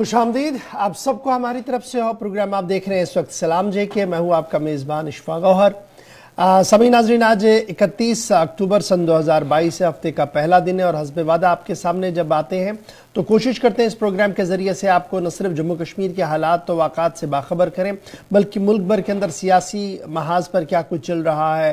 खुशामदीद आप सबको हमारी तरफ से। और प्रोग्राम आप देख रहे हैं इस वक्त सलाम जे के। मैं हूं आपका मेज़बान इशफा गौहर। सभी नाज़रीन, आज 31 अक्टूबर सन 2022 हफ्ते का पहला दिन है और हस्ब वादा आपके सामने जब आते हैं तो कोशिश करते हैं इस प्रोग्राम के ज़रिए से आपको न सिर्फ जम्मू कश्मीर के हालात तो वाक़ात से बाखबर करें, बल्कि मुल्क भर के अंदर सियासी महाज पर क्या कुछ चल रहा है,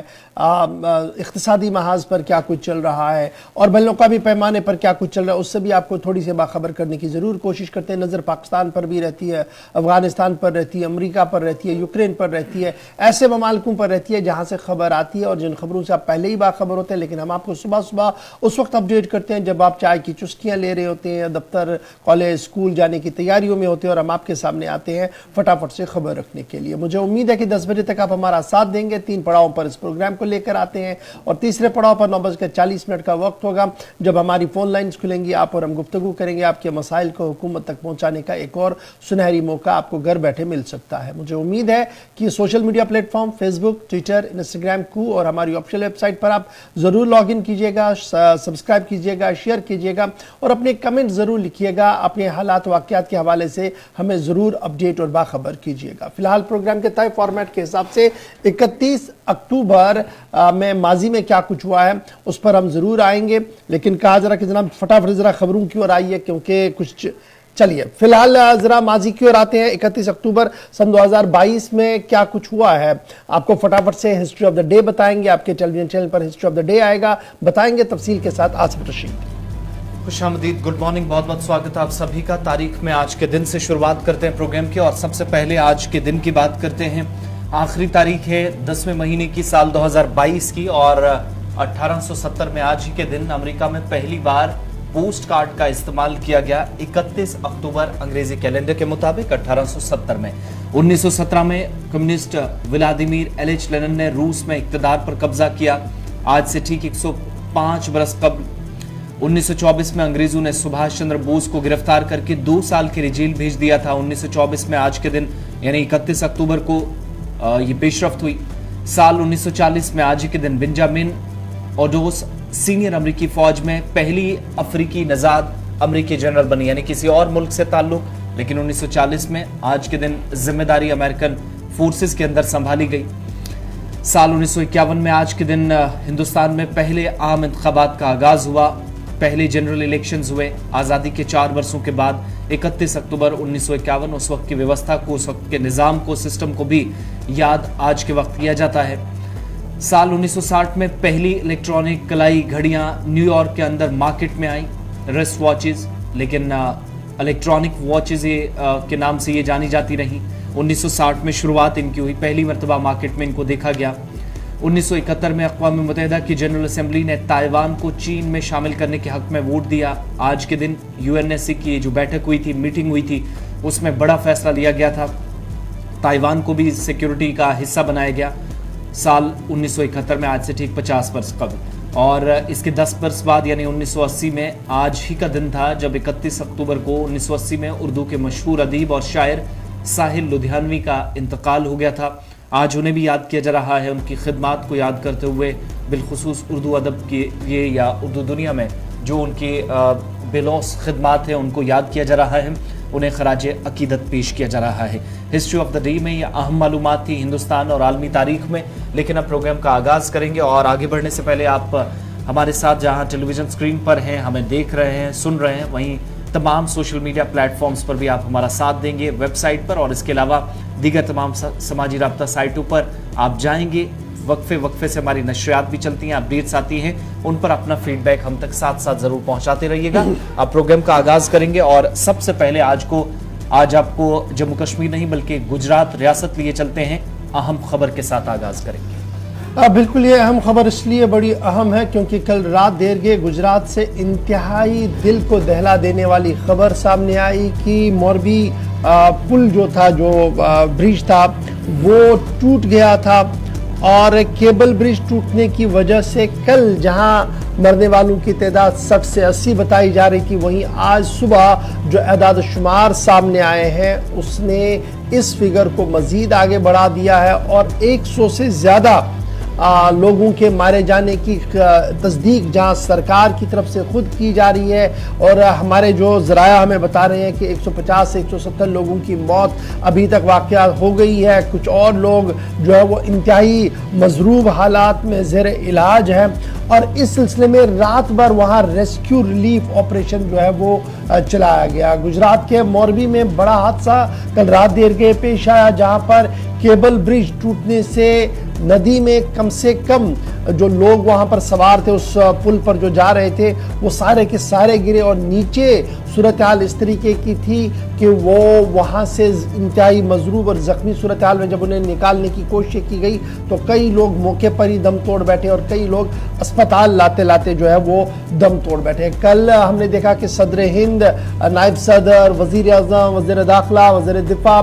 इक़्तिसादी महाज पर क्या कुछ चल रहा है और बैनुल-अक़वामी पैमाने पर क्या कुछ चल रहा है, उससे भी आपको थोड़ी सी बाखबर करने की ज़रूर कोशिश करते हैं। नज़र पाकिस्तान पर भी रहती है, अफ़गानिस्तान पर रहती है, अमरीका पर रहती है, यूक्रेन पर रहती है, ऐसे ममालिकों पर रहती है जहाँ से खबर आती है और जिन खबरों से आप पहले ही बाखबर होते हैं। लेकिन हम आपको सुबह सुबह उस वक्त अपडेट करते हैं जब आप चाय की चुस्कियाँ ले रहे होते हैं, दफ्तर कॉलेज स्कूल जाने की तैयारियों में होते हैं और हम आपके सामने आते हैं फटाफट से खबर रखने के लिए। मुझे उम्मीद है कि 10 बजे तक आप हमारा साथ देंगे। 3 पड़ाव पर इस प्रोग्राम को लेकर आते हैं और तीसरे पड़ाव पर 9:40 का वक्त होगा जब हमारी फोन लाइन्स खुलेंगी, आप और हम गुफ्तगू करेंगे। आपके मसाइल को हुकूमत तक पहुंचाने का एक और सुनहरी मौका आपको घर बैठे मिल सकता है। मुझे उम्मीद है कि social media platform Facebook, Twitter, Instagram को और हमारी ऑफिशियल वेबसाइट पर आप जरूर लॉग इन कीजिएगा, सब्सक्राइब कीजिएगा, शेयर कीजिएगा और अपने कमेंट जरूर लिखिएगा। अपने हालात वाक़यात के हवाले से हमें जरूर अपडेट और बाखबर कीजिएगा। फिलहाल प्रोग्राम के तय फॉर्मेट के हिसाब से 31 अक्टूबर में माजी में क्या कुछ हुआ है उस पर हम जरूर आएंगे। लेकिन कहा जरा कि जनाब फटाफट जरा खबरों की ओर आइए क्योंकि कुछ चलिए फिलहाल जरा माजी की ओर आते हैं। 31 अक्टूबर सन 2022 में क्या कुछ हुआ है आपको फटाफट से हिस्ट्री ऑफ द डे बताएंगे। आपके टेलीविजन चैनल पर हिस्ट्री ऑफ द डे आएगा, बताएंगे तफसील के साथ। आसिफ रशीद, खुशामदीद, गुड मॉर्निंग, बहुत बहुत स्वागत है आप सभी का। तारीख में आज के दिन से शुरुआत करते हैं प्रोग्राम की और सबसे पहले आज के दिन की बात करते हैं। आखिरी तारीख है 10वें महीने की साल 2022 की और 1870 में आज ही के दिन अमेरिका में पहली बार पोस्ट कार्ड का इस्तेमाल किया गया। 31 अक्टूबर अंग्रेजी कैलेंडर के मुताबिक 1870 में। 1917 में कम्युनिस्ट व्लादिमीर एलिच लेनिन ने रूस में इक्तदार पर कब्जा किया। आज से ठीक 105 बरस कबल 1924 में अंग्रेजों ने सुभाष चंद्र बोस को गिरफ्तार करके 2 साल के लिए जेल भेज दिया था। 1924 में आज के दिन यानी 31 अक्टूबर को ये पेशरफ्त हुई। साल 1940 में आज के दिन बेंजामिन ओडोस सीनियर अमेरिकी फौज में पहली अफ्रीकी नजाद अमेरिकी जनरल बनी, यानी किसी और मुल्क से ताल्लुक, लेकिन 1940 में आज के दिन जिम्मेदारी अमेरिकन फोर्सेस के अंदर संभाली गई। साल 1951 में आज के दिन हिंदुस्तान में पहले आम इंतखाबात का आगाज हुआ। पहले जनरल इलेक्शंस हुए आज़ादी के 4 वर्षों के बाद। 31 अक्टूबर 1951 उस वक्त की व्यवस्था को, उस वक्त के निज़ाम को, सिस्टम को भी याद आज के वक्त किया जाता है। साल 1960 में पहली इलेक्ट्रॉनिक कलाई घड़ियां न्यूयॉर्क के अंदर मार्केट में आई, रिस्ट वॉचेस, लेकिन इलेक्ट्रॉनिक वॉचेस के नाम से ये जानी जाती रहीं। 1960 में शुरुआत इनकी हुई, पहली मरतबा मार्केट में इनको देखा गया। 1971 में अक़वाम मुत्तहिदा की जनरल असेंबली ने ताइवान को चीन में शामिल करने के हक में वोट दिया। आज के दिन यूएनएससी की जो बैठक हुई थी, मीटिंग हुई थी, उसमें बड़ा फैसला लिया गया था, ताइवान को भी सिक्योरिटी का हिस्सा बनाया गया। साल 1971 में आज से ठीक 50 वर्ष कबल। और इसके 10 वर्ष बाद यानी 1980 में आज ही का दिन था जब 31 अक्टूबर को 1980 में उर्दू के मशहूर अदीब और शायर साहिल लुधियानवी का इंतकाल हो गया था। आज उन्हें भी याद किया जा रहा है। उनकी खिदमात को याद करते हुए बिलखुसूस उर्दू अदब के लिए या उर्दू दुनिया में जो उनकी बेलौस खिदमात हैं उनको याद किया जा रहा है, उन्हें खराज अकीदत पेश किया जा रहा है। हिस्ट्री ऑफ द डे में ये अहम मालूमात थी हिंदुस्तान और आलमी तारीख में। लेकिन अब प्रोग्राम का आगाज़ करेंगे और आगे बढ़ने से पहले आप हमारे साथ जहां टेलीविज़न स्क्रीन पर हैं, हमें देख रहे हैं, सुन रहे हैं, वहीं तमाम सोशल मीडिया प्लेटफॉर्म्स पर भी आप हमारा साथ देंगे, वेबसाइट पर और इसके अलावा दीगर तमाम समाजी राब्ता साइटों पर आप जाएंगे। वक्फे से हमारी नशरियात भी चलती हैं, अपडेट्स आती हैं, उन पर अपना फीडबैक हम तक साथ साथ ज़रूर पहुंचाते रहिएगा। अब प्रोग्राम का आगाज़ करेंगे और सबसे पहले आज आपको जम्मू कश्मीर नहीं बल्कि गुजरात रियासत लिए चलते हैं। अहम खबर के साथ आगाज़ करेंगे। बिल्कुल, ये अहम खबर इसलिए बड़ी अहम है क्योंकि कल रात देर के गुजरात से इंतहाई दिल को दहला देने वाली खबर सामने आई कि मोरबी पुल जो था, जो ब्रिज था, वो टूट गया था और केबल ब्रिज टूटने की वजह से कल जहां मरने वालों की तादाद 60 से 80 बताई जा रही थी, वहीं आज सुबह जो एदाद शुमार सामने आए हैं उसने इस फिगर को मजीद आगे बढ़ा दिया है और 100 से ज़्यादा लोगों के मारे जाने की तस्दीक जहां सरकार की तरफ से खुद की जा रही है और हमारे जो ज़राया हमें बता रहे हैं कि 150 से 170 लोगों की मौत अभी तक वाक़या हो गई है। कुछ और लोग जो है वो इंतहाई मजरूब हालात में ज़ेर इलाज है और इस सिलसिले में रात भर वहाँ रेस्क्यू रिलीफ ऑपरेशन जो है वो चलाया गया। गुजरात के मोरबी में बड़ा हादसा कल रात देर के पेश आया, जहाँ पर केबल ब्रिज टूटने से नदी में कम से कम जो लोग वहां पर सवार थे उस पुल पर जो जा रहे थे वो सारे के सारे गिरे और नीचे सूरत हाल इस तरीके की थी कि वो वहां से इंतहाई मजरूब और जख्मी सूरत हाल में जब उन्हें निकालने की कोशिश की गई तो कई लोग मौके पर ही दम तोड़ बैठे और कई लोग अस्पताल लाते लाते जो है वो दम तोड़ बैठे। कल हमने देखा कि सदर हिंद, नायब सदर, वजीर आजम, वजीर दाखिला, वजीर दिफा,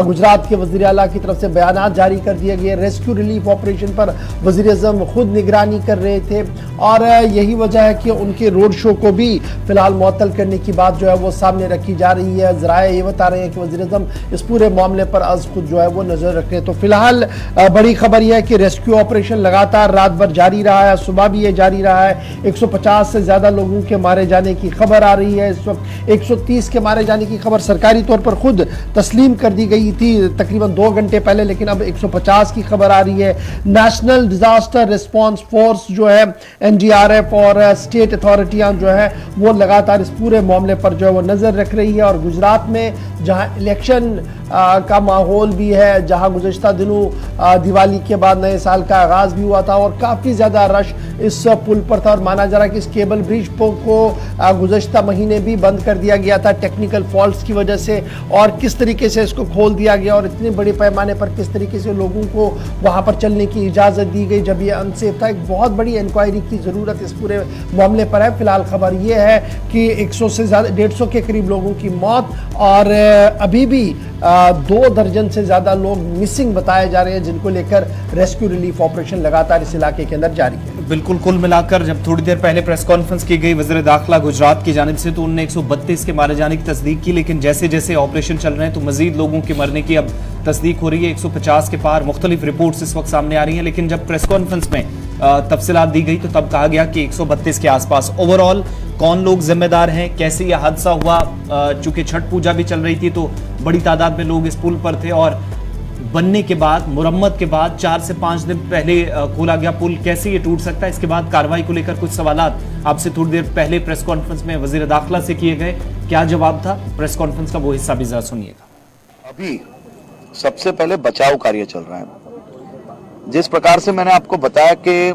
गुजरात के वजीर आला की तरफ से बयान जारी कर दिए गए। रेस्क्यू रिलीफ ऑपरेशन पर वजीर आजम खुद निगरानी कर रहे थे और यही वजह है कि उनके रोड शो को भी फिलहाल मुअत्तल करने की बात जो है वो सामने रखी जा रही है। ज़राए ये बता रहे हैं कि वज़ीर आज़म इस पूरे मामले पर आज खुद जो है वो नजर रख रहे हैं। तो फिलहाल बड़ी खबर यह है कि रेस्क्यू ऑपरेशन लगातार रात भर जारी रहा है, सुबह भी ये जारी रहा है। 150 से ज्यादा लोगों के मारे जाने की खबर आ रही है। इस वक्त 130 के मारे जाने की खबर सरकारी तौर पर खुद तस्लीम कर दी गई थी तकरीबन 2 घंटे पहले, लेकिन अब 150 की खबर आ रही है। नेशनल डिजास्टर रिस्पांस फोर्स जो है NDRF और स्टेट अथॉरिटियां जो है वो लगातार इस पूरे मामले पर जो है वो नजर रख रही है। और गुजरात में जहां इलेक्शन का माहौल भी है, जहां गुज़श्ता दिनों दिवाली के बाद नए साल का आगाज भी हुआ था और काफी ज्यादा रश इस पुल पर था और माना जा रहा है कि इस केबल ब्रिज को गुज़श्ता महीने भी बंद कर दिया गया था टेक्निकल फॉल्ट्स की वजह से, और किस तरीके से इसको खोल दिया गया और इतने बड़े पैमाने पर किस तरीके से लोगों को वहां पर चलने की इजाजत दी गई जब ये अनसेफ था। एक बहुत बड़ी इंक्वायरी की जरूरत इस पूरे मामले पर है। फिलहाल खबर यह है कि 100 से ज्यादा 150 के करीब लोगों की मौत और अभी भी 2 दर्जन से ज्यादा लोग मिसिंग बताए जा रहे हैं, जिनको लेकर रेस्क्यू रिलीफ ऑपरेशन लगातार इस इलाके के अंदर जारी है। बिल्कुल, कुल मिलाकर जब थोड़ी देर पहले प्रेस कॉन्फ्रेंस की गई वज़ीर दाखिला गुजरात की जानिब से तो उन्होंने 132 के मारे जाने की तस्दीक की, लेकिन जैसे जैसे ऑपरेशन चल रहे हैं तो मजीद लोगों के मरने की अब तस्दीक हो रही है। 150 के पार मुख्तलिफ रिपोर्ट्स इस वक्त सामने आ रही हैं, लेकिन जब प्रेस कॉन्फ्रेंस में तफसीलात दी गई तो तब कहा गया कि 132 के आसपास। ओवरऑल कौन लोग जिम्मेदार हैं, कैसे यह हादसा हुआ? चूंकि छठ पूजा भी चल रही थी तो बड़ी तादाद में लोग इस पुल पर थे और बनने के बाद, मुरम्मत के बाद 4 से 5 दिन पहले खोला गया पुल, कैसे ये टूट सकता है? इसके बाद कार्रवाई को लेकर कुछ सवालात आपसे थोड़ी देर पहले प्रेस कॉन्फ्रेंस में वजीर दाखिला से किए गए, क्या जवाब था? प्रेस कॉन्फ्रेंस का वो हिस्सा भी जरा सुनिएगा। अभी सबसे पहले बचाव कार्य चल रहा है। जिस प्रकार से मैंने आपको बताया कि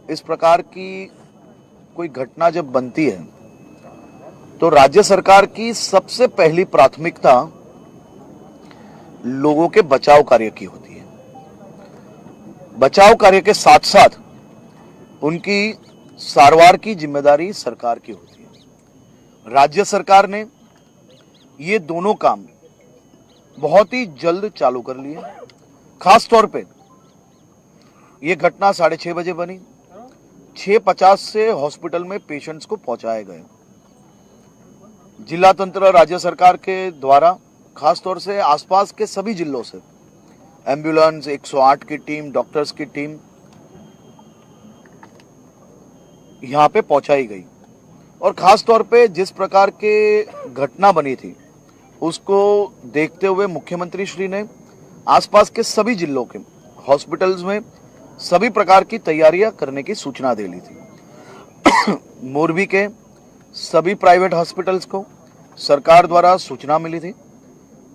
इस प्रकार की कोई घटना जब बनती है तो राज्य सरकार की सबसे पहली प्राथमिकता लोगों के बचाव कार्य की होती है। बचाव कार्य के साथ साथ उनकी सारवार की जिम्मेदारी सरकार की होती है। राज्य सरकार ने ये दोनों काम बहुत ही जल्द चालू कर लिए। खास तौर पे ये घटना 6:30 बजे बनी। 6:50 से हॉस्पिटल में पेशेंट्स को पहुंचाए गए। जिला तंत्र राज्य सरकार के द्वारा खास तौर से आसपास के सभी जिलों से एम्बुलेंस, 108 की टीम, डॉक्टर्स की टीम यहां पे पहुंचाई गई। और खास तौर पे जिस प्रकार के घटना बनी थी उसको देखते हुए मुख्यमंत्री श्री ने आसपास के सभी जिलों के हॉस्पिटल्स में सभी प्रकार की तैयारियां करने की सूचना दे ली थी। मोरबी के सभी प्राइवेट हॉस्पिटल्स को सरकार द्वारा सूचना मिली थी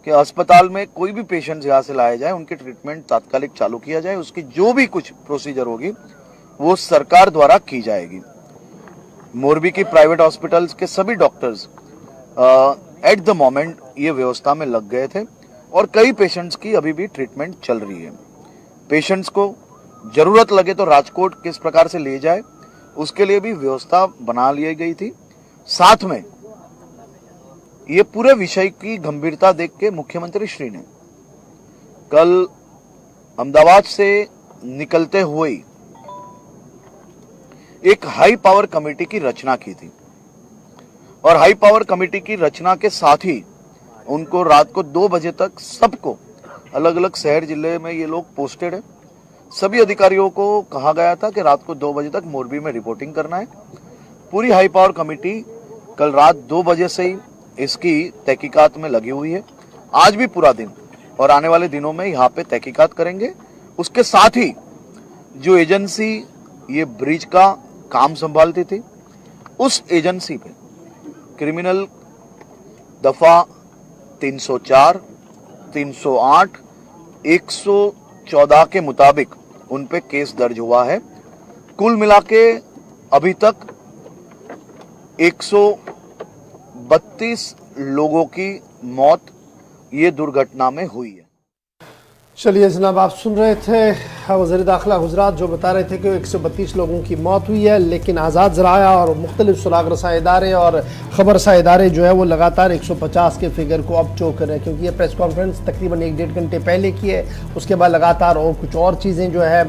कि अस्पताल में कोई भी पेशेंट यहाँ से लाया जाए, उनकी ट्रीटमेंट तात्कालिक चालू किया जाए, उसकी जो भी कुछ प्रोसीजर होगी वो सरकार द्वारा की जाएगी। मोरबी की प्राइवेट हॉस्पिटल्स के सभी डॉक्टर्स एट द मोमेंट ये व्यवस्था में लग गए थे और कई पेशेंट्स की अभी भी ट्रीटमेंट चल रही है। पेशेंट्स को जरूरत लगे तो राजकोट किस प्रकार से ले जाए उसके लिए भी व्यवस्था बना ली गई थी। साथ में ये पूरे विषय की गंभीरता देख के मुख्यमंत्री श्री ने कल अहमदाबाद से निकलते हुए एक हाई पावर कमेटी की रचना की थी और हाई पावर कमेटी की रचना के साथ ही उनको रात को 2 बजे तक सबको अलग अलग शहर जिले में ये लोग पोस्टेड है, सभी अधिकारियों को कहा गया था कि रात को 2 बजे तक मोरबी में रिपोर्टिंग करना है। पूरी हाई पावर कमेटी कल रात 2 बजे से ही इसकी तहकीकात में लगी हुई है। आज भी पूरा दिन और आने वाले दिनों में यहाँ पे तहकीकात करेंगे। उसके साथ ही जो एजेंसी ये ब्रिज का काम संभालती थी, उस एजेंसी पे क्रिमिनल दफा 304, 308, 114 के मुताबिक उन पे केस दर्ज हुआ है। कुल मिला के अभी तक 132 लोगों की मौत ये दुर्घटना में हुई है। चलिए जनाब, आप सुन रहे थे वज़ीर दाखिला गुजरात जो बता रहे थे कि 132 लोगों की मौत हुई है, लेकिन आज़ाद ज़राया और मुख्तलिफ सुराग रसां इदारे और ख़बर रसां इदारे जो है वो लगातार 150 के फिगर को अब चो कर रहे हैं, क्योंकि ये प्रेस कॉन्फ्रेंस तकरीबन 1-1.5 घंटे पहले की है। उसके बाद लगातार और कुछ और चीज़ें जो है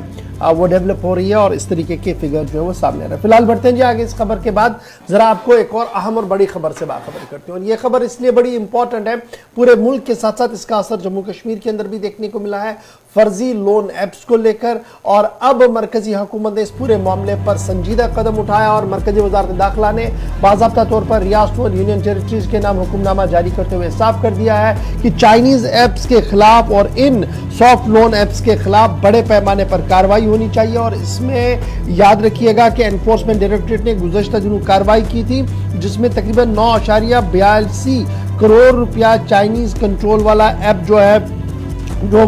वो डेवलप हो रही है और इस तरीके के फिगर जो है वो सामने आ रहे हैं। फिलहाल बढ़ते हैं जी आगे। इस खबर के बाद ज़रा आपको एक और अहम और बड़ी खबर से बाखबर करते हैं, और ये खबर इसलिए बड़ी इंपॉर्टेंट है, पूरे मुल्क के साथ साथ इसका असर जम्मू कश्मीर के अंदर भी देखने को मिला है फर्जी लोन ऐप्स को लेकर। और अब मरकजी हुकूमत ने इस पूरे मामले पर संजीदा कदम उठाया और मरकजी वजारत दाखिला ने बाज़ाब्ता तौर पर रियासतों और यूनियन टेरिटरीज के नाम हुक्मनामा जारी करते हुए साफ कर दिया है कि चाइनीज ऐप्स के खिलाफ और इन सॉफ्ट लोन ऐप्स के खिलाफ बड़े पैमाने पर कार्रवाई होनी चाहिए। और इसमें याद रखिएगा कि एनफोर्समेंट डायरेक्टरेट ने गुज़श्ता दिनों कार्रवाई की थी, जिसमें तकरीबन 9.82 करोड़ रुपया चाइनीज कंट्रोल वाला ऐप जो है जो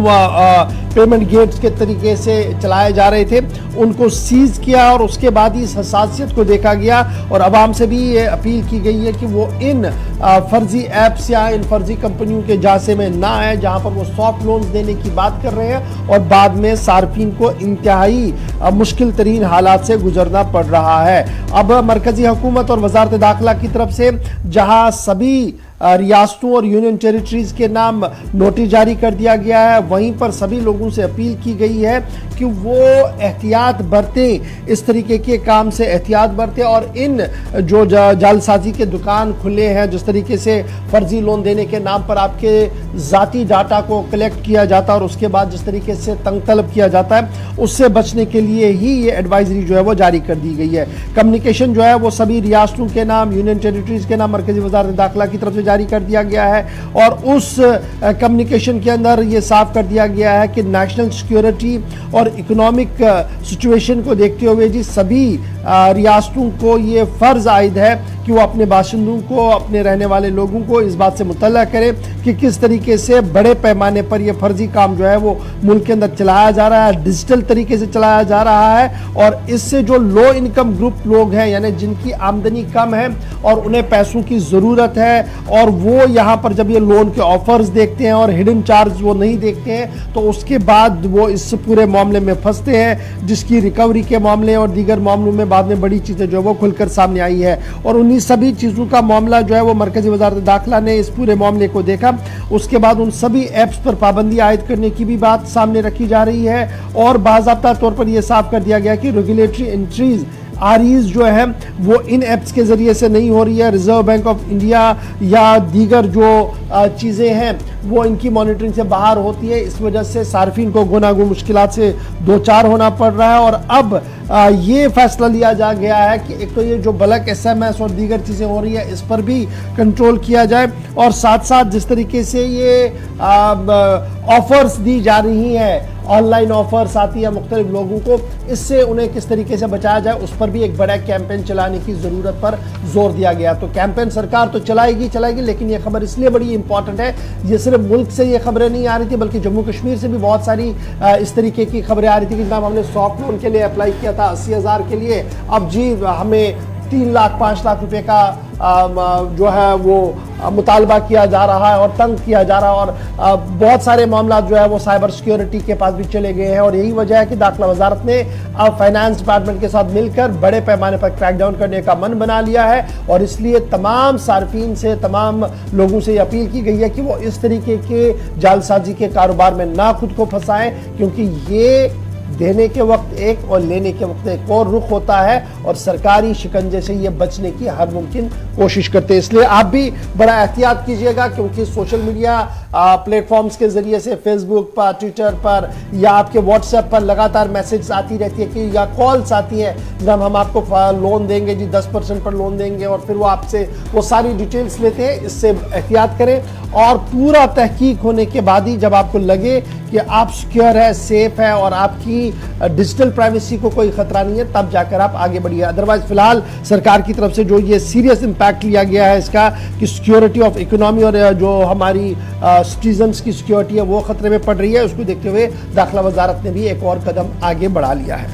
पेमेंट गेट्स के तरीके से चलाए जा रहे थे उनको सीज किया। और उसके बाद ही इस हसासियत को देखा गया और आवाम से भी ये अपील की गई है कि वो इन फर्जी ऐप्स या इन फर्जी कंपनियों के जासे में ना आए, जहां पर वो सॉफ्ट लोन्स देने की बात कर रहे हैं और बाद में सार्फिन को इंतहाई मुश्किल तरीन हालात से गुजरना पड़ रहा है। अब मरकजी हुकूमत और वजारत दाखिला की तरफ से जहां सभी रियासतों और यूनियन टेरिटरीज के नाम नोटिस जारी कर दिया गया है, वहीं पर सभी लोगों से अपील की गई है कि वो एहतियात बरतें, इस तरीके के काम से एहतियात बरतें और इन जो जालसाजी के दुकान खुले हैं, जिस तरीके से फर्जी लोन देने के नाम पर आपके ज़ाती डाटा को कलेक्ट किया जाता है और उसके बाद जिस तरीके से तंग तलब किया जाता है, उससे बचने के लिए ही ये एडवाइजरी जो है वो जारी कर दी गई है। कम्युनिकेशन जो है वो सभी रियासतों के नाम, यूनियन टेरिटरीज के नाम मरकजी वजारत दाखिला की तरफ से जारी कर दिया गया है और उस कम्युनिकेशन के अंदर ये साफ कर दिया गया है कि नेशनल सिक्योरिटी और इकोनॉमिक सिचुएशन को देखते हुए जी सभी रियासतों को ये फ़र्ज आयद है कि वो अपने बाशिंदों को, अपने रहने वाले लोगों को इस बात से मुतल्ला करें कि किस तरीके से बड़े पैमाने पर ये फर्जी काम जो है वो मुल्क के अंदर चलाया जा रहा है, डिजिटल तरीके से चलाया जा रहा है। और इससे जो लो इनकम ग्रुप लोग हैं, यानी जिनकी आमदनी कम है और उन्हें पैसों की ज़रूरत है और वो यहाँ पर जब ये लोन के ऑफर्स देखते हैं और हिडन चार्ज वो नहीं देखते हैं, तो उसके बाद वो इस पूरे मामले में फंसते हैं, जिसकी रिकवरी के मामले और दीगर मामलों में बाद में बड़ी चीज़ें जो है वो खुलकर सामने आई है। और उन्हीं सभी चीज़ों का मामला जो है वो मरकजी वजारत दाखिला ने इस पूरे मामले को देखा। उसके बाद उन सभी ऐप्स पर पाबंदी आयद करने की भी बात सामने रखी जा रही है और बाज़ाब्ता तौर पर यह साफ कर दिया गया कि रेगुलेटरी एंट्रीज आरईज जो है वो इन ऐप्स के ज़रिए से नहीं हो रही है। रिजर्व बैंक ऑफ इंडिया या दीगर जो चीज़ें हैं वो इनकी मॉनिटरिंग से बाहर होती है। इस वजह से सार्फिन को गुनागो मुश्किलात से दो चार होना पड़ रहा है। और अब ये फैसला लिया जा गया है कि एक तो ये जो बल्क SMS और दीगर चीज़ें हो रही है इस पर भी कंट्रोल किया जाए और साथ साथ जिस तरीके से ये ऑफर्स दी जा रही हैं, ऑनलाइन ऑफर्स आती है मुख्तलिफ लोगों को, इससे उन्हें किस तरीके से बचाया जाए उस पर भी एक बड़ा कैंपेन चलाने की ज़रूरत पर जोर दिया गया। तो कैंपेन सरकार तो चलाएगी, लेकिन ये खबर इसलिए बड़ी इंपॉर्टेंट है, ये सिर्फ मुल्क से ये खबरें नहीं आ रही थी बल्कि जम्मू कश्मीर से भी बहुत सारी इस तरीके की खबरें आ रही थी कि जनाब हमने सॉफ्ट लोन के लिए अप्लाई किया था 80,000 के लिए, अब जी हमें 3 लाख 5 लाख रुपए का जो है वो मुतालबा किया जा रहा है और तंग किया जा रहा है। और बहुत सारे मामला जो है वो साइबर सिक्योरिटी के पास भी चले गए हैं और यही वजह है कि दाखिला वजारत ने अब फाइनेंस डिपार्टमेंट के साथ मिलकर बड़े पैमाने पर क्रैकडाउन करने का मन बना लिया है। और इसलिए तमाम सार्फिन से, तमाम लोगों से अपील की गई है कि वो इस तरीके के जालसाजी के कारोबार में ना खुद को फंसाएं, क्योंकि ये देने के वक्त एक और लेने के वक्त एक और रुख होता है, और सरकारी शिकंजे से ये बचने की हर मुमकिन कोशिश करते हैं। इसलिए आप भी बड़ा एहतियात कीजिएगा, क्योंकि सोशल मीडिया प्लेटफॉर्म्स के जरिए से फेसबुक पर, ट्विटर पर या आपके व्हाट्सएप पर लगातार मैसेज आती रहती है कि या कॉल्स आती है, जब हम आपको लोन देंगे जी 10% पर लोन देंगे, और फिर वो आपसे वो सारी डिटेल्स लेते हैं। इससे एहतियात करें, और पूरा तहकीक होने के बाद ही जब आपको लगे कि आप सिक्योर है, सेफ है और आपकी डिजिटल प्राइवेसी को कोई खतरा नहीं है, तब जाकर आप आगे बढ़िए। अदरवाइज फिलहाल सरकार की तरफ से जो ये सीरियस इंपैक्ट लिया गया है इसका, कि सिक्योरिटी ऑफ इकोनॉमी और जो हमारी सिटीजन्स की सिक्योरिटी है वो खतरे में पड़ रही है, उसको देखते हुए दाखिला वजारत ने भी एक और कदम आगे बढ़ा लिया है।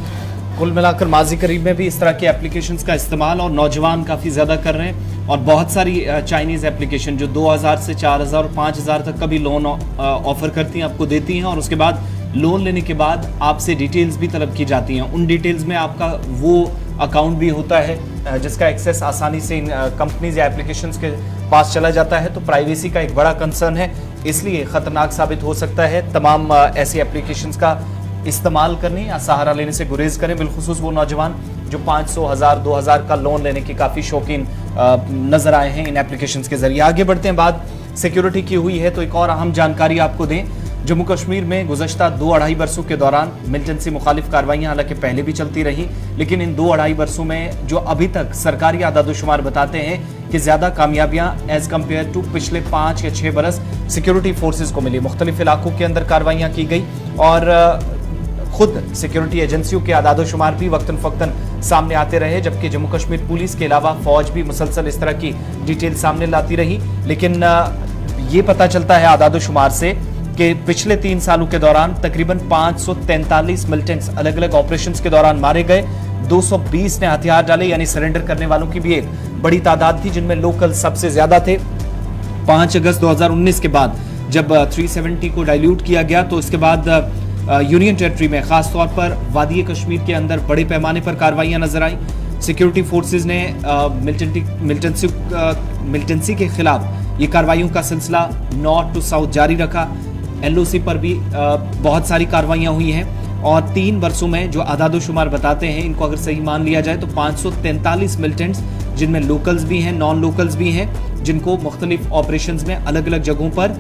कुल मिलाकर माजी करीब में भी इस तरह के एप्लीकेशंस का इस्तेमाल और नौजवान काफ़ी ज़्यादा कर रहे हैं, और बहुत सारी चाइनीज़ एप्लीकेशन जो 2000 से 4000 और 5000 तक का भी लोन ऑफर करती हैं, आपको देती हैं, और उसके बाद लोन लेने के बाद आपसे डिटेल्स भी तलब की जाती हैं। उन डिटेल्स में आपका वो अकाउंट भी होता है जिसका एक्सेस आसानी से इन कंपनीज या एप्लीकेशंस के पास चला जाता है, तो प्राइवेसी का एक बड़ा कंसर्न है, इसलिए ख़तरनाक साबित हो सकता है। तमाम ऐसी एप्लीकेशंस का इस्तेमाल करने या सहारा लेने से गुरेज करें, बिलखुसूस वो नौजवान जो 500, 1000, 2000 का लोन लेने के काफ़ी शौकीन नजर आए हैं इन एप्लीकेशंस के जरिए। आगे बढ़ते हैं, बात सिक्योरिटी की हुई है तो एक और अहम जानकारी आपको दें। जम्मू कश्मीर में गुज़श्ता 2-2.5 बरसों के दौरान मिलिटेंसी मुखालिफ कार्रवाइयाँ हालांकि पहले भी चलती रही, लेकिन इन 2-2.5 बरसों में जो अभी तक सरकारी आदादोशुमार बताते हैं कि ज़्यादा कामयाबियाँ एज़ कम्पेयर टू पिछले 5 या 6 बरस सिक्योरिटी फोर्सेज को मिली। मुख्तलिफ इलाकों के अंदर कार्रवाइयाँ की गई, और खुद सिक्योरिटी एजेंसियों के आदादोशुमार भी वक्तन फ़क्तन सामने आते रहे, जबकि जम्मू कश्मीर पुलिस के अलावा फौज भी मुसलसल इस तरह की डिटेल सामने लाती रही। लेकिन ये पता चलता है आदादोशुमार से कि पिछले 3 सालों के दौरान तकरीबन 543 मिलिटेंट्स अलग अलग ऑपरेशंस के दौरान मारे गए। 220 ने हथियार डाले, यानी सरेंडर करने वालों की भी एक बड़ी तादाद थी, जिनमें लोकल सबसे ज्यादा थे। 5 अगस्त 2019 के बाद जब 370 को डाइल्यूट किया गया, तो इसके बाद यूनियन टेरिटरी में खासतौर पर वादी कश्मीर के अंदर बड़े पैमाने पर कार्रवाइयां नजर आई। सिक्योरिटी फोर्सेज ने मिलिटेंसी के खिलाफ ये कार्रवाइयों का सिलसिला नॉर्थ टू साउथ जारी रखा। LOC पर भी बहुत सारी कार्रवाइयां हुई हैं, और 3 वर्षों में जो आदादोशुमार बताते हैं, इनको अगर सही मान लिया जाए तो 543 मिलिटेंट्स, जिनमें लोकल्स भी हैं, नॉन लोकल्स भी हैं, जिनको मुख्तलिफ ऑपरेशंस में अलग अलग जगहों पर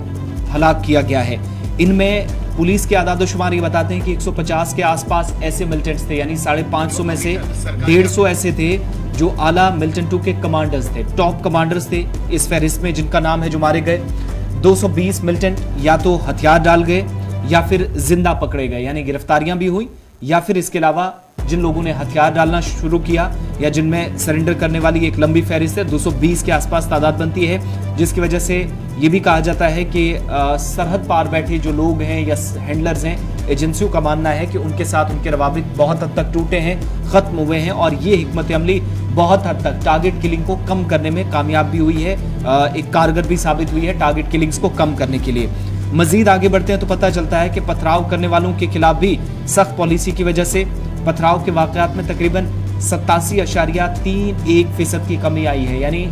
हलाक किया गया है। इनमें पुलिस के आदादोशुमार ये बताते हैं कि 150 के आसपास ऐसे मिलिटेंट्स थे, यानी 550 में से 150 ऐसे थे जो आला मिलिटेंट 2 के कमांडर्स थे, टॉप कमांडर्स थे इस फहरिस्त में, जिनका नाम है, जो मारे गए। 220 मिलिटेंट या तो हथियार डाल गए या फिर जिंदा पकड़े गए, यानी गिरफ्तारियां भी हुई, या फिर इसके अलावा जिन लोगों ने हथियार डालना शुरू किया या जिनमें सरेंडर करने वाली एक लंबी फहरिस्त है, 220 के आसपास तादाद बनती है, जिसकी वजह से ये भी कहा जाता है कि सरहद पार बैठे जो लोग हैं या हैंडलर्स हैं, एजेंसियों का मानना है कि उनके साथ उनके रवाबित बहुत हद तक टूटे हैं, खत्म हुए हैं, और ये हिकमत अमली बहुत हद तक टारगेट किलिंग को कम करने में कामयाब भी हुई है, एक कारगर भी साबित हुई है टारगेट किलिंग्स को कम करने के लिए। मजीद आगे बढ़ते हैं तो पता चलता है कि पथराव करने वालों के खिलाफ भी सख्त पॉलिसी की वजह से पथराव के वाकयात में तकरीबन 87.31% की कमी आई है, यानी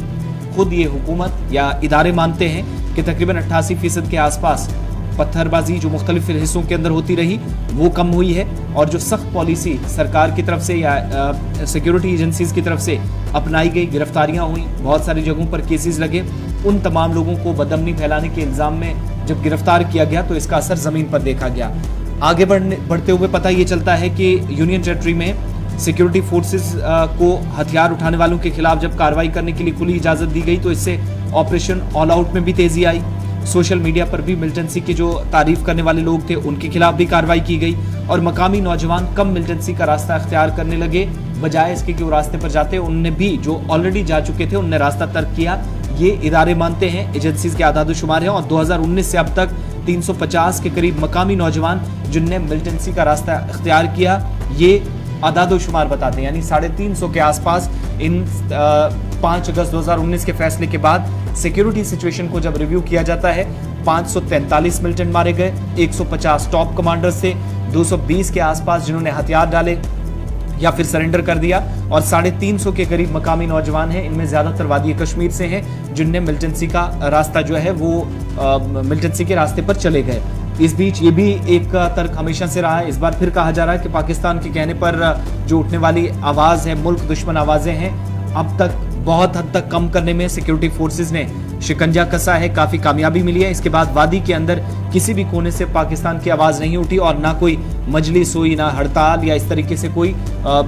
खुद ये हुकूमत या इदारे मानते हैं कि तकरीबन 88% के आसपास पत्थरबाजी जो मुख्तलिफ हिस्सों के अंदर होती रही वो कम हुई है, और जो सख्त पॉलिसी सरकार की तरफ से या सिक्योरिटी एजेंसीज की तरफ से अपनाई गई, गिरफ्तारियां हुई, बहुत सारी जगहों पर केसेस लगे, उन तमाम लोगों को बदअमनी फैलाने के इल्ज़ाम में जब गिरफ्तार किया गया तो इसका असर ज़मीन पर देखा गया। आगे बढ़ते हुए पता ये चलता है कि यूनियन टेरिटरी में सिक्योरिटी फोर्सेस को हथियार उठाने वालों के खिलाफ जब कार्रवाई करने के लिए खुली इजाज़त दी गई, तो इससे ऑपरेशन ऑल आउट में भी तेज़ी आई। सोशल मीडिया पर भी मिलिटेंसी के जो तारीफ करने वाले लोग थे उनके खिलाफ भी कार्रवाई की गई, और मकामी नौजवान कम मिलिटेंसी का रास्ता अख्तियार करने लगे, बजाय इसके कि वो रास्ते पर जाते, उनने भी जो ऑलरेडी जा चुके थे उनने रास्ता तर्क किया। ये इदारे मानते हैं, एजेंसीज के आदादोशुमार हैं, और 2019 से अब तक 350 के करीब मकामी नौजवान जिनने मिलिटेंसी का रास्ता अख्तियार किया, ये आदादोशुमार बताते हैं, यानी 350 के आसपास इन 5 अगस्त 2019 के फैसले के बाद सिक्योरिटी सिचुएशन को जब रिव्यू किया जाता है, 543 मिलिटेंट मारे गए, 150 टॉप कमांडर्स थे, 220 के आसपास जिन्होंने हथियार डाले या फिर सरेंडर कर दिया, और 350 के करीब मकामी नौजवान हैं, इनमें ज़्यादातर वादी कश्मीर से हैं, जिनने मिलिटेंसी का रास्ता जो है वो मिलिटेंसी के रास्ते पर चले गए। इस बीच ये भी एक तर्क हमेशा से रहा है, इस बार फिर कहा जा रहा है कि पाकिस्तान के कहने पर जो उठने वाली आवाज है, मुल्क दुश्मन आवाजें हैं, अब तक बहुत हद तक कम करने में सिक्योरिटी फोर्सेस ने शिकंजा कसा है, काफी कामयाबी मिली है। इसके बाद वादी के अंदर किसी भी कोने से पाकिस्तान की आवाज नहीं उठी और ना कोई मजलिस हुई, ना हड़ताल या इस तरीके से कोई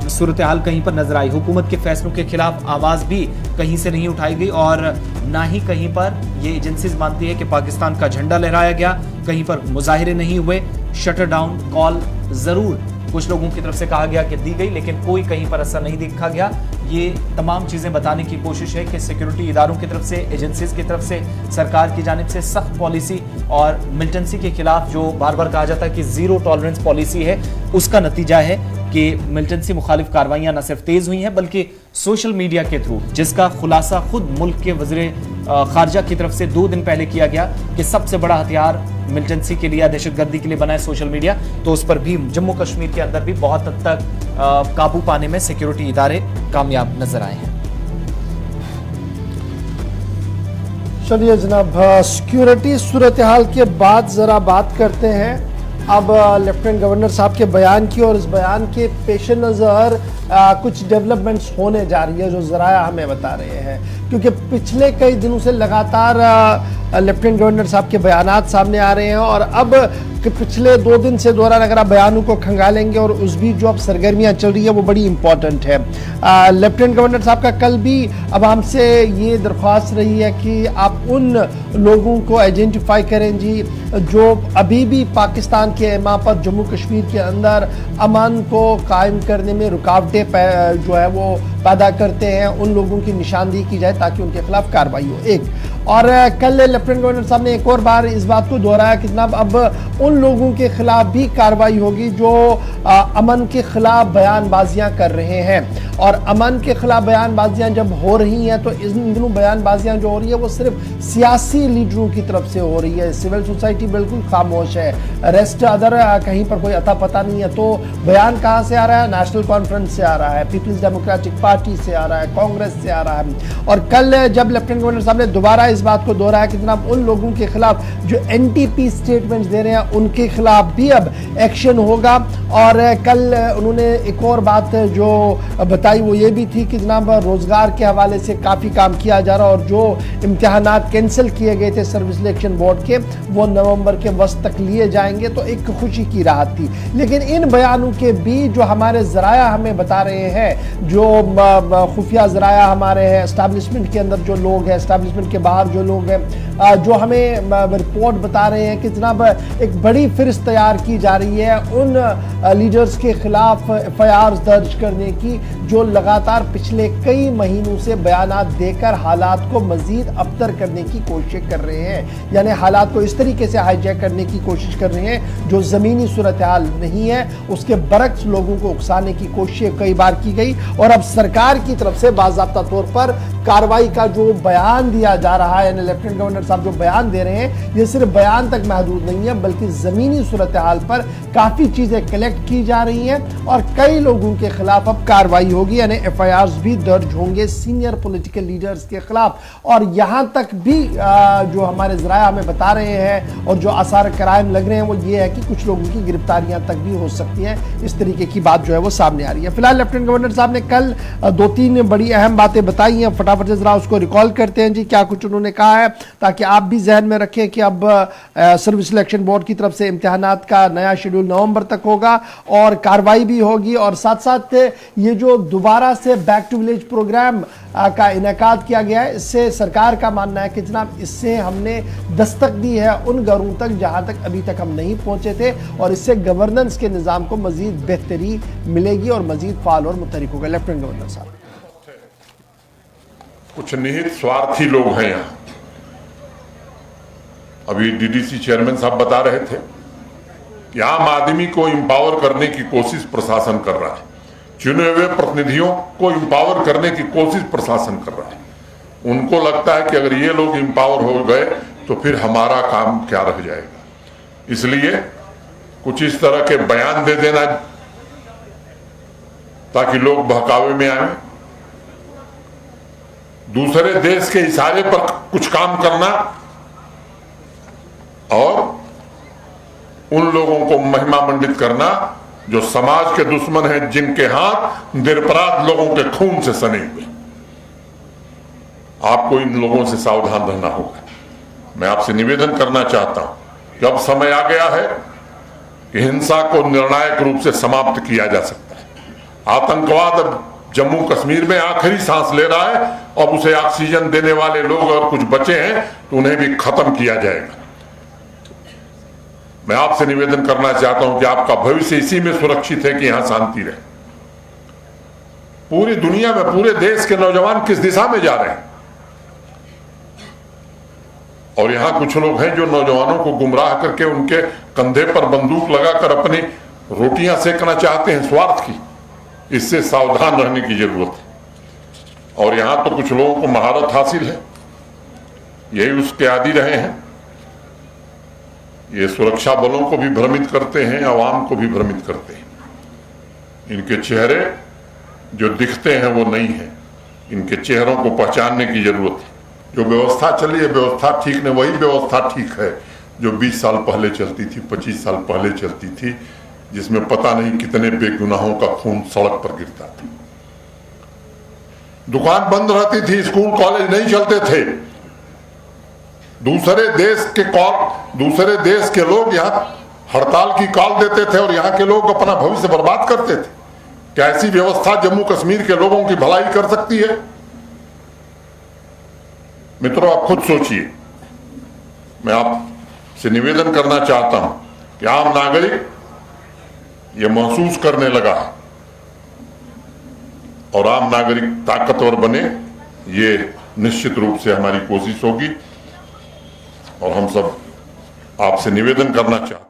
सूरत हाल कहीं पर नजर आई। हुकूमत के फैसलों के खिलाफ आवाज भी कहीं से नहीं उठाई गई और ना ही कहीं पर ये एजेंसीज मानती है कि पाकिस्तान का झंडा लहराया गया, कहीं पर मुजाहिरे नहीं हुए। शटर डाउन कॉल जरूर कुछ लोगों की तरफ से कहा गया कि दी गई, लेकिन कोई कहीं पर असर नहीं देखा गया। ये तमाम चीजें बताने की कोशिश है कि सिक्योरिटी इदारों की तरफ से, एजेंसीज की तरफ से, सरकार की जानिब से सख्त पॉलिसी और मिलिटेंसी के खिलाफ जो बार बार कहा जाता है कि जीरो टॉलरेंस पॉलिसी है, उसका नतीजा है कि मिलिटेंसी मुखालिफ कार्रवाइयां न सिर्फ तेज हुई हैं बल्कि सोशल मीडिया के थ्रू, जिसका खुलासा खुद मुल्क के वज़ीर खारजा की तरफ से 2 दिन पहले किया गया कि सबसे बड़ा हथियार मिलिटेंसी के लिए, दहशतगर्दी के लिए बना है सोशल मीडिया, तो उस पर भी जम्मू कश्मीर के अंदर भी बहुत हद तक काबू पाने में सिक्योरिटी इदारे कामयाब नजर आए हैं। चलिए जनाब, सिक्योरिटी सूरत हाल के बाद जरा बात करते हैं अब लेफ्टिनेंट गवर्नर साहब के बयान की, और इस बयान के पेश नज़र कुछ डेवलपमेंट्स होने जा रही है जो ज़राया हमें बता रहे हैं, क्योंकि पिछले कई दिनों से लगातार लेफ्टिनेंट गवर्नर साहब के बयानात सामने आ रहे हैं और अब पिछले 2 दिन से दौरान अगर आप बयानों को खंगालेंगे और उस बीच जो अब सरगर्मियां चल रही है वो बड़ी इंपॉर्टेंट है। लेफ्टिनेंट गवर्नर साहब का कल भी अब हमसे ये दरख्वास्त रही है कि आप उन लोगों को आइडेंटिफाई करें जी जो अभी भी पाकिस्तान के एमा पर जम्मू कश्मीर के अंदर अमन को कायम करने में रुकावटें जो है वो पैदा करते हैं, उन लोगों की निशानदेही की जाए ताकि उनके खिलाफ कार्रवाई हो। एक और कल लेफ्टिनेंट गवर्नर साहब ने एक और बार इस बात को दोहराया कि जनाब अब उन लोगों के खिलाफ भी कार्रवाई होगी जो अमन के खिलाफ बयानबाजियां कर रहे हैं, और अमन के खिलाफ बयानबाजियां जब हो रही हैं तो इन दिनों बयानबाजियां जो हो रही है वो सिर्फ सियासी लीडरों की तरफ से हो रही है, सिविल सोसाइटी बिल्कुल खामोश है, रेस्ट अदर कहीं पर कोई अता पता नहीं है। तो बयान कहाँ से आ रहा है? नेशनल कॉन्फ्रेंस से आ रहा है, पीपल्स डेमोक्रेटिक पार्टी से आ रहा है, कांग्रेस से आ रहा है। और कल जब लेफ्टिनेंट गवर्नर साहब ने दोबारा इस बात को दोहराया कि जनाब उन लोगों के खिलाफ जो एनटीपी स्टेटमेंट्स दे रहे हैं उनके खिलाफ भी अब एक्शन होगा। और कल उन्होंने एक और बात जो बताई वो ये भी थी कि जनाब रोजगार के हवाले से काफ़ी काम किया जा रहा, और जो इम्तिहानात कैंसिल किए गए थे सर्विस सिलेक्शन बोर्ड के वो नवंबर के वस्त तक लिए जाएंगे, तो एक खुशी की राहत थी। लेकिन इन बयानों के बीच जो हमारे ज़राया हमें बता रहे हैं, जो खुफिया ज़राया हमारे हैं, एस्टैब्लिशमेंट के अंदर जो लोग हैं, एस्टैब्लिशमेंट के बाहर जो लोग हैं, जो हमें रिपोर्ट बता रहे हैं कि जनाब एक बड़ी फिरिस्त तैयार की जा रही है उन लीडर्स के खिलाफ एफआईआर दर्ज करने की जो लगातार पिछले कई महीनों से बयानात देकर हालात को मजीद अबतर करने की कोशिश कर रहे हैं, यानी हालात को इस तरीके से हाईजैक करने की कोशिश कर रहे हैं जो ज़मीनी सूरत हाल नहीं है, उसके बरक्स लोगों को उकसाने की कोशिश कई बार की गई। और अब सरकार की तरफ से बाज़ाब्ता तौर पर कार्रवाई का जो बयान दिया जा रहा है, यानी लेफ्टिनेंट गवर्नर साहब जो बयान दे रहे हैं ये सिर्फ बयान तक महदूद नहीं है बल्कि ज़मीनी सूरत हाल पर काफ़ी चीज़ें कलेक्ट की जा रही हैं और कई लोगों के खिलाफ अब कार्रवाई होगी, यानी एफआईआर भी दर्ज होंगे सीनियर पॉलिटिकल लीडर्स के खिलाफ। और यहाँ तक भी जो हमारे ज़राया हमें बता रहे हैं और जो आसार कराइम लग रहे हैं वो ये है कि कुछ लोगों की गिरफ्तारियां तक भी हो सकती हैं, इस तरीके की बात जो है वो सामने आ रही है। फिलहाल लेफ्टिनेंट गवर्नर साहब ने कल 2-3 बड़ी अहम बातें बताई हैं, फटाफट से जरा उसको रिकॉल करते हैं जी, क्या कुछ उन्होंने कहा है ताकि आप भी जहन में रखें कि अब सर्विस सिलेक्शन बोर्ड की तरफ से इम्तिहानात का नया शेड्यूल नवंबर तक होगा और कार्रवाई भी होगी, और साथ साथ ये जो दोबारा से बैक टू विलेज प्रोग्राम का इनेकाद किया गया है, इससे सरकार का मानना है कि जनाब इससे हमने दस्तक दी है उन घरों तक जहां तक अभी तक हम नहीं पहुंचे थे, और इससे गवर्नेंस के निज़ाम को मजीद बेहतरी मिलेगी और मजीद फाल और मुतहरिक होगा। लेफ्टिनेंट गवर्नर साहब, कुछ निहित स्वार्थी लोग हैं यहाँ। अभी डीडीसी चेयरमैन साहब बता रहे थे कि आम आदमी को इंपावर करने की कोशिश प्रशासन कर रहा है, चुने हुए प्रतिनिधियों को इंपावर करने की कोशिश प्रशासन कर रहा है। उनको लगता है कि अगर ये लोग इंपावर हो गए तो फिर हमारा काम क्या रह जाएगा, इसलिए कुछ इस तरह के बयान दे देना ताकि लोग बहकावे में आए, दूसरे देश के इशारे पर कुछ काम करना और उन लोगों को महिमा मंडित करना जो समाज के दुश्मन हैं, जिनके हाथ निरपराध लोगों के खून से सने हुए। आपको इन लोगों से सावधान रहना होगा। मैं आपसे निवेदन करना चाहता हूं कि अब समय आ गया है कि हिंसा को निर्णायक रूप से समाप्त किया जा सकता है। आतंकवाद अब जम्मू कश्मीर में आखिरी सांस ले रहा है और उसे ऑक्सीजन देने वाले लोग और कुछ बचे हैं तो उन्हें भी खत्म किया जाएगा। मैं आपसे निवेदन करना चाहता हूं कि आपका भविष्य इसी में सुरक्षित है कि यहां शांति रहे। पूरी दुनिया में पूरे देश के नौजवान किस दिशा में जा रहे हैं, और यहां कुछ लोग हैं जो नौजवानों को गुमराह करके उनके कंधे पर बंदूक लगाकर अपनी रोटियां सेकना चाहते हैं स्वार्थ की। इससे सावधान रहने की जरूरत है। और यहां तो कुछ लोगों को महारत हासिल है, यही उसके आदी रहे हैं। ये सुरक्षा बलों को भी भ्रमित करते हैं, आवाम को भी भ्रमित करते हैं। इनके चेहरे जो दिखते हैं वो नहीं है, इनके चेहरों को पहचानने की जरूरत है। जो व्यवस्था चली है व्यवस्था ठीक नहीं, वही व्यवस्था ठीक है जो 20 साल पहले चलती थी, 25 साल पहले चलती थी, जिसमें पता नहीं कितने बेगुनाहों का खून सड़क पर गिरता था। दुकान बंद रहती थी, स्कूल कॉलेज नहीं चलते थे। दूसरे देश के लोग यहां हड़ताल की कॉल देते थे और यहां के लोग अपना भविष्य बर्बाद करते थे। क्या ऐसी व्यवस्था जम्मू कश्मीर के लोगों की भलाई कर सकती है? मित्रों, आप खुद सोचिए। मैं आपसे निवेदन करना चाहता हूं कि आम नागरिक ये महसूस करने लगा है और आम नागरिक ताकतवर बने, ये निश्चित रूप से हमारी कोशिश होगी। और हम सब आपसे निवेदन करना चाहते हैं।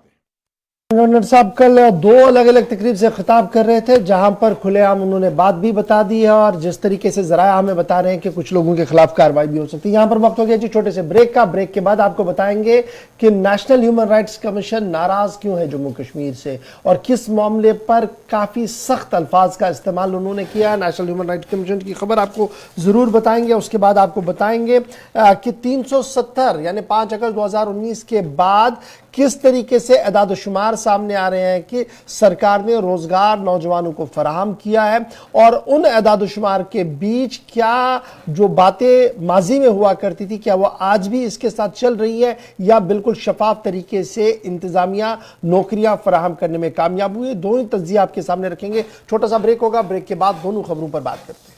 गवर्नर साहब कल दो अलग अलग तकरीब से खिताब कर रहे थे, जहां पर खुलेआम उन्होंने बात भी बता दी है और जिस तरीके से जराया हमें बता रहे हैं कि कुछ लोगों के खिलाफ कार्रवाई भी हो सकती है। यहां पर वक्त हो गया जी छोटे से ब्रेक का। ब्रेक के बाद आपको बताएंगे कि नेशनल ह्यूमन राइट्स कमीशन नाराज क्यों है जम्मू कश्मीर से और किस मामले पर काफी सख्त अल्फाज का इस्तेमाल उन्होंने किया। नेशनल ह्यूमन राइट्स कमीशन की खबर आपको जरूर बताएंगे। उसके बाद आपको बताएंगे कि 370 यानी 5 अगस्त 2019 के बाद किस तरीके से एदाद-ओ-शुमार सामने आ रहे हैं कि सरकार ने रोजगार नौजवानों को फराहम किया है और उन एदाद-ओ-शुमार के बीच क्या जो बातें माजी में हुआ करती थी क्या वो आज भी इसके साथ चल रही है या बिल्कुल शफाफ तरीके से इंतजामिया नौकरियां फराहम करने में कामयाब हुई। दोनों तज्जिया आपके सामने रखेंगे। छोटा सा ब्रेक होगा, ब्रेक के बाद दोनों खबरों पर बात करते हैं।